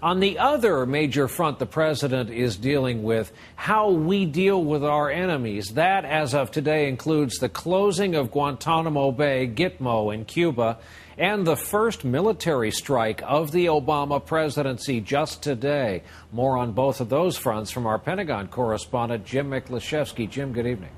On the other major front the president is dealing with, how we deal with our enemies. That, as of today, includes the closing of Guantanamo Bay, Gitmo in Cuba, and the first military strike of the Obama presidency just today. More on both of those fronts from our Pentagon correspondent, Jim Miklaszewski. Jim, good evening.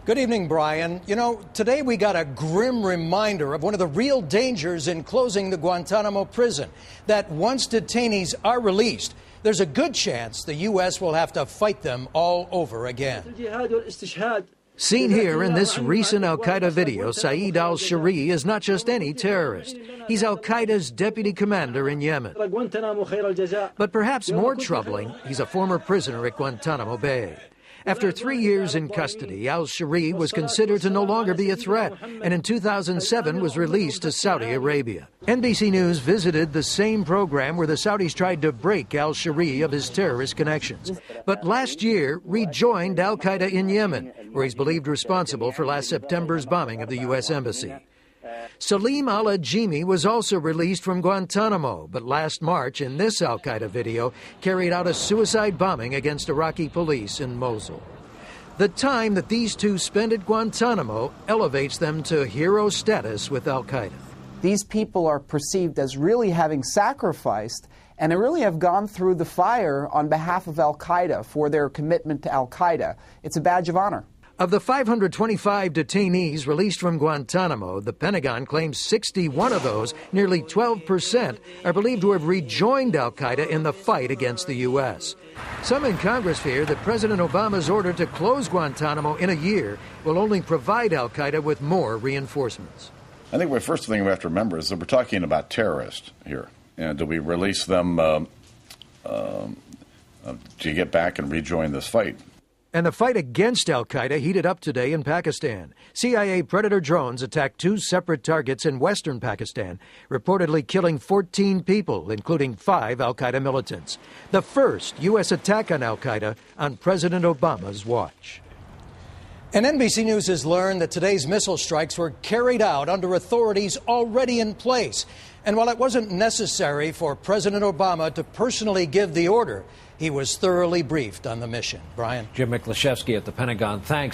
Good evening, Brian. You know, today we got a grim reminder of one of the real dangers in closing the Guantanamo prison, that once detainees are released, there's a good chance the U.S. will have to fight them all over again. Seen here in this recent al-Qaeda video, Saeed al-Shari is not just any terrorist. He's al-Qaeda's deputy commander in Yemen. But perhaps more troubling, he's a former prisoner at Guantanamo Bay. After 3 years in custody, al-Shari was considered to no longer be a threat, and in 2007 was released to Saudi Arabia. NBC News visited the same program where the Saudis tried to break al-Shari of his terrorist connections, but last year rejoined al-Qaeda in Yemen, where he's believed responsible for last September's bombing of the U.S. Embassy. Salim al-Ajimi was also released from Guantanamo, but last March, in this al-Qaeda video, carried out a suicide bombing against Iraqi police in Mosul. The time that these two spend at Guantanamo elevates them to hero status with al-Qaeda. These people are perceived as really having sacrificed and really have gone through the fire on behalf of al-Qaeda for their commitment to al-Qaeda. It's a badge of honor. Of the 525 detainees released from Guantanamo, the Pentagon claims 61 of those, nearly 12%, are believed to have rejoined al-Qaeda in the fight against the U.S. Some in Congress fear that President Obama's order to close Guantanamo in a year will only provide al-Qaeda with more reinforcements. I think the first thing we have to remember is that we're talking about terrorists here. And do we release them to get back and rejoin this fight? And the fight against al-Qaeda heated up today in Pakistan. CIA Predator drones attacked 2 separate targets in western Pakistan, reportedly killing 14 people, including 5 al-Qaeda militants. The first U.S. attack on al-Qaeda on President Obama's watch. And NBC News has learned that today's missile strikes were carried out under authorities already in place. And while it wasn't necessary for President Obama to personally give the order, he was thoroughly briefed on the mission. Brian? Jim Miklaszewski at the Pentagon. Thanks.